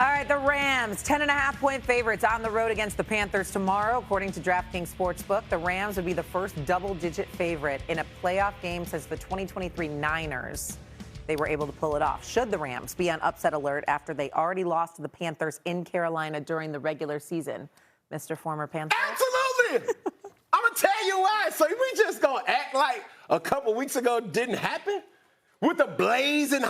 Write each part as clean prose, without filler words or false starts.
All right, the Rams, 10.5-point favorites on the road against the Panthers tomorrow. According to DraftKings Sportsbook, the Rams would be the first double-digit favorite in a playoff game since the 2023 Niners. They were able to pull it off. Should the Rams be on upset alert after they already lost to the Panthers in Carolina during the regular season? Mr. Former Panther? Absolutely. I'm going to tell you why. So we just going to act like a couple weeks ago didn't happen? With the blazing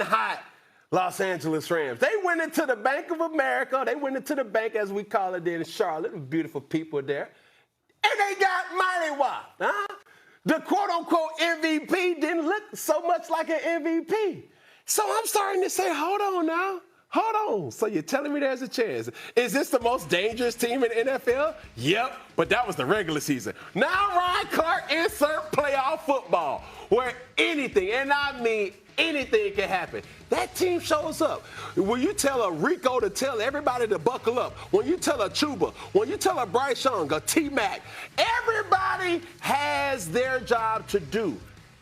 hot Los Angeles Rams. They went into the Bank of America. They went into the bank, as we call it, there in Charlotte. Beautiful people there. And they got money whopped. Huh? The quote-unquote MVP didn't look so much like an MVP. So I'm starting to say, hold on now. Hold on. So you're telling me there's a chance. Is this the most dangerous team in the NFL? Yep, but that was the regular season. Now Ryan Clark insert playoff football where anything, and I mean anything can happen. That team shows up. When you tell a Rico to tell everybody to buckle up, when you tell a Chuba, when you tell a Bryce Young, a T-Mac, everybody has their job to do.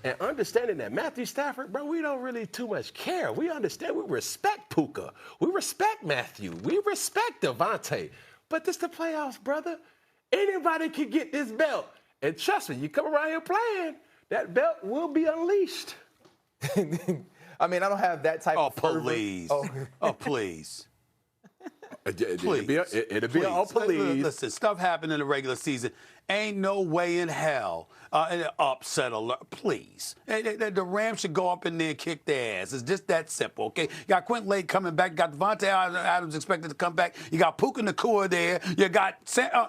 And understanding that Matthew Stafford, bro, we don't really too much care. We understand. We respect Puka. We respect Matthew. We respect Devontae. But this the playoffs, brother. Anybody can get this belt. And trust me, you come around here playing, that belt will be unleashed. I mean, I don't have that type of fervor. Please. Oh, please. It'll be a please. Listen, stuff happened in the regular season. Ain't no way in hell an upset alert. Please. The Rams should go up in there and kick their ass. It's just that simple, okay? You got Quentin Lake coming back. You got Devontae Adams expected to come back. You got Puka Nacua there. You got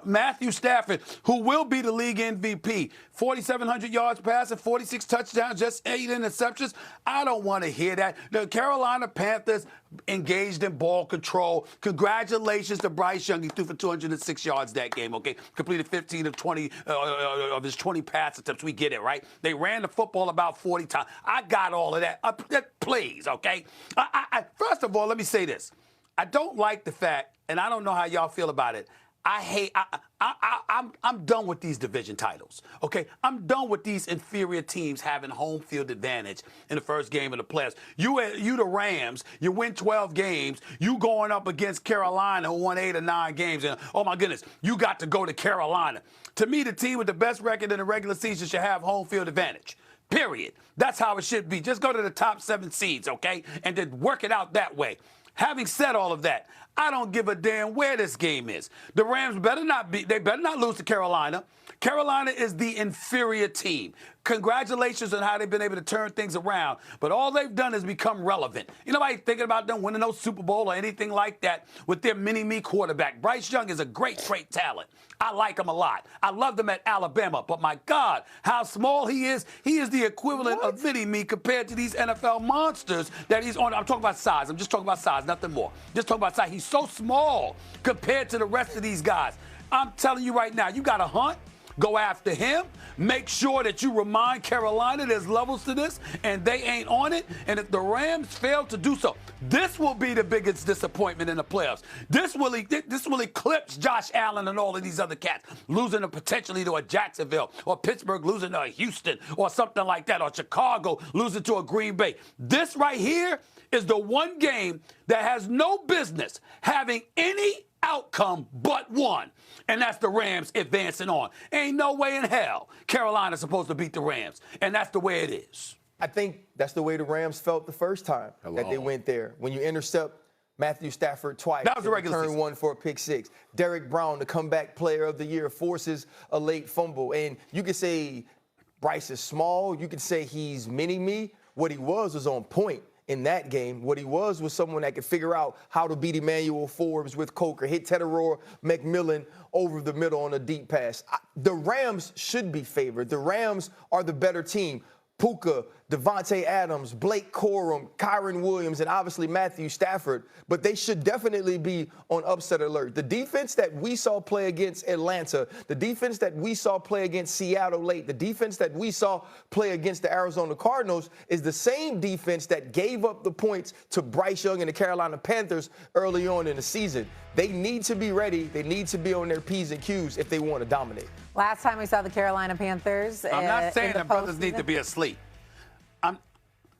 Matthew Stafford, who will be the league MVP. 4,700 yards passing, 46 touchdowns, just 8 interceptions. I don't want to hear that. The Carolina Panthers engaged in ball control. Congratulations to Bryce Young. He threw for 206 yards that game, okay? Completed 15 of 20 of his 20 pass attempts. We get it, right? They ran the football about 40 times. I got all of that. Please, okay? First of all, let me say this. I don't like the fact, and I don't know how y'all feel about it, I'm done with these division titles, okay? I'm done with these inferior teams having home field advantage in the first game of the playoffs. You the Rams, you win 12 games, you going up against Carolina who won 8 or 9 games, and oh my goodness, you got to go to Carolina. To me, the team with the best record in the regular season should have home field advantage. Period. That's how it should be. Just go to the top 7 seeds, okay? And then work it out that way. Having said all of that, I don't give a damn where this game is. The Rams better not lose to Carolina. Carolina is the inferior team. Congratulations on how they've been able to turn things around. But all they've done is become relevant. You know, nobody thinking about them winning no Super Bowl or anything like that with their mini-me quarterback. Bryce Young is a great talent. I like him a lot. I loved him at Alabama. But my God, how small he is. He is the equivalent of mini-me compared to these NFL monsters that he's on. I'm talking about size. I'm just talking about size, nothing more. Just talking about size. He's so small compared to the rest of these guys. I'm telling you right now, you got to hunt. Go after him. Make sure that you remind Carolina there's levels to this, and they ain't on it. And if the Rams fail to do so, this will be the biggest disappointment in the playoffs. This will eclipse Josh Allen and all of these other cats, losing potentially to a Jacksonville, or Pittsburgh losing to a Houston, or something like that, or Chicago losing to a Green Bay. This right here is the one game that has no business having any outcome but one, and that's the Rams advancing on. Ain't no way in hell Carolina's supposed to beat the Rams, and that's the way it is. I think that's the way the Rams felt the first time that they went there. When you intercept Matthew Stafford twice, that was the regular season. One for a pick 6. Derek Brown, the comeback player of the year, forces a late fumble. And you could say Bryce is small. You could say he's mini-me. What he was on point in that game. What he was someone that could figure out how to beat Emmanuel Forbes with Coker, hit Tedderore McMillan over the middle on a deep pass. The Rams should be favored. The Rams are the better team. Puka, Devontae Adams, Blake Corum, Kyron Williams, and obviously Matthew Stafford, but they should definitely be on upset alert. The defense that we saw play against Atlanta, the defense that we saw play against Seattle late, the defense that we saw play against the Arizona Cardinals is the same defense that gave up the points to Bryce Young and the Carolina Panthers early on in the season. They need to be ready. They need to be on their P's and Q's if they want to dominate. Last time we saw the Carolina Panthers. I'm not saying the brothers need to be asleep.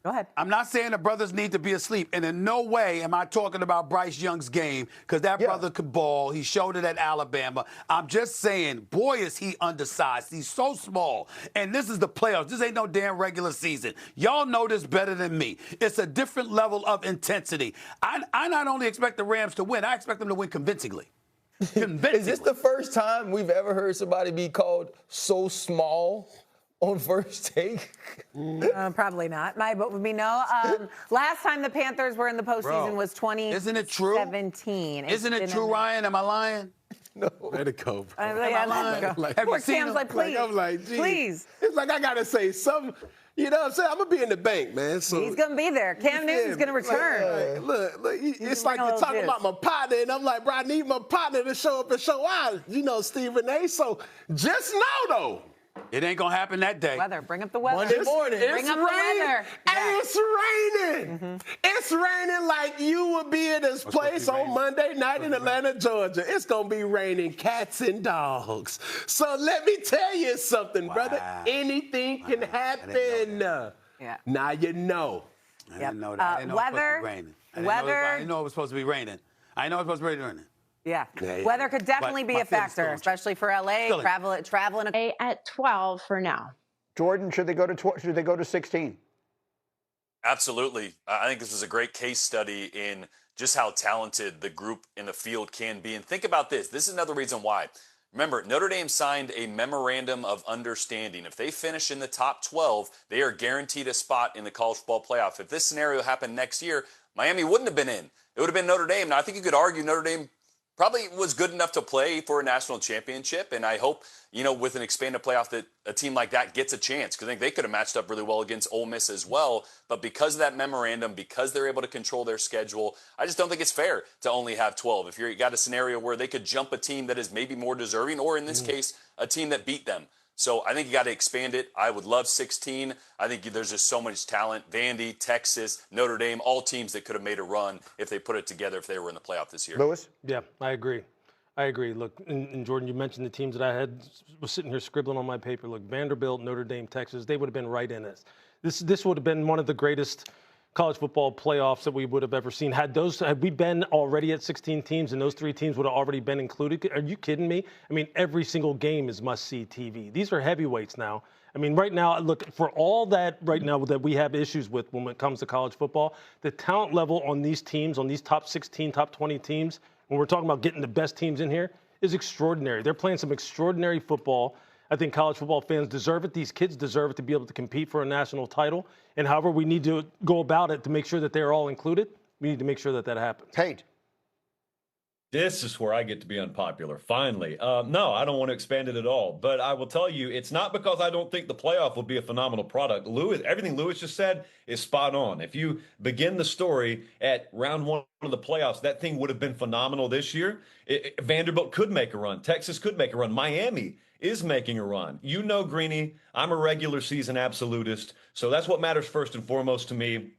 Go ahead. I'm not saying the brothers need to be asleep, and in no way am I talking about Bryce Young's game, because that brother could ball. He showed it at Alabama. I'm just saying, boy, is he undersized. He's so small, and this is the playoffs. This ain't no damn regular season. Y'all know this better than me. It's a different level of intensity. I not only expect the Rams to win, I expect them to win convincingly. Is this the first time we've ever heard somebody be called so small on First Take? Probably not. But we know. Last time the Panthers were in the postseason was 2017. Isn't it true? Isn't it true, Ryan? Am I lying? No. Let it go, bro. Have you seen him? Like, please. I'm like, geez. Please. It's like I got to say something. You know what I'm saying? I'm going to be in the bank, man. So he's going to be there. Cam Newton's going to return. Look, it's like you're talking about my partner, and I'm like, bro, I need my partner to show up and show out. You know, Stephen A. So just know, though. It ain't going to happen that day. Weather. Bring up the weather. Monday morning. Bring up the weather. Yeah. It's raining. Mm-hmm. It's raining like you would be in this place on Monday night in Atlanta, Georgia. It's going to be raining cats and dogs. So let me tell you something, brother. Anything can happen. Now you know. I didn't know that. I didn't know weather. I didn't know it was supposed to be raining. I know it was supposed to be raining. Yeah. Weather could definitely be a factor, especially for LA. Traveling at 12 for now. Jordan, should they go to 16? Absolutely. I think this is a great case study in just how talented the group in the field can be. And think about this. This is another reason why. Remember, Notre Dame signed a memorandum of understanding. If they finish in the top 12, they are guaranteed a spot in the college football playoff. If this scenario happened next year, Miami wouldn't have been in. It would have been Notre Dame. Now, I think you could argue Notre Dame probably was good enough to play for a national championship, and I hope, with an expanded playoff that a team like that gets a chance, because I think they could have matched up really well against Ole Miss as well. But because of that memorandum, because they're able to control their schedule, I just don't think it's fair to only have 12. If you got a scenario where they could jump a team that is maybe more deserving, or in this case, a team that beat them. So I think you got to expand it. I would love 16. I think there's just so much talent. Vandy, Texas, Notre Dame, all teams that could have made a run if they put it together if they were in the playoff this year. Lewis? Yeah, I agree. Look, and Jordan, you mentioned the teams that I was sitting here scribbling on my paper. Look, Vanderbilt, Notre Dame, Texas, they would have been right in this. This would have been one of the greatest college football playoffs that we would have ever seen. Had we been already at 16 teams and those 3 teams would have already been included? Are you kidding me? I mean, every single game is must-see TV. These are heavyweights now. I mean, right now, look, for all that right now that we have issues with when it comes to college football, the talent level on these teams, on these top 16, top 20 teams, when we're talking about getting the best teams in here, is extraordinary. They're playing some extraordinary football. I think college football fans deserve it. These kids deserve it to be able to compete for a national title. And however we need to go about it to make sure that they're all included, we need to make sure that that happens. Tate. This is where I get to be unpopular, finally. No, I don't want to expand it at all. But I will tell you, it's not because I don't think the playoff will be a phenomenal product. Everything Lewis just said is spot on. If you begin the story at round 1 of the playoffs, that thing would have been phenomenal this year. Vanderbilt could make a run. Texas could make a run. Miami is making a run. You know, Greeny, I'm a regular season absolutist. So that's what matters first and foremost to me.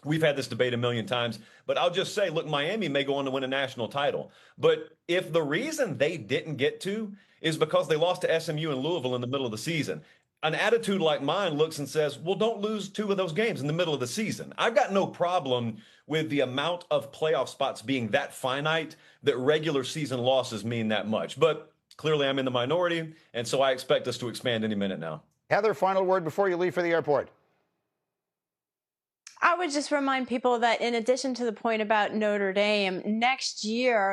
We've had this debate a million times, but I'll just say, look, Miami may go on to win a national title. But if the reason they didn't get to is because they lost to SMU and Louisville in the middle of the season, an attitude like mine looks and says, well, don't lose 2 of those games in the middle of the season. I've got no problem with the amount of playoff spots being that finite that regular season losses mean that much. But clearly I'm in the minority, and so I expect us to expand any minute now. Heather, final word before you leave for the airport. I would just remind people that in addition to the point about Notre Dame, next year,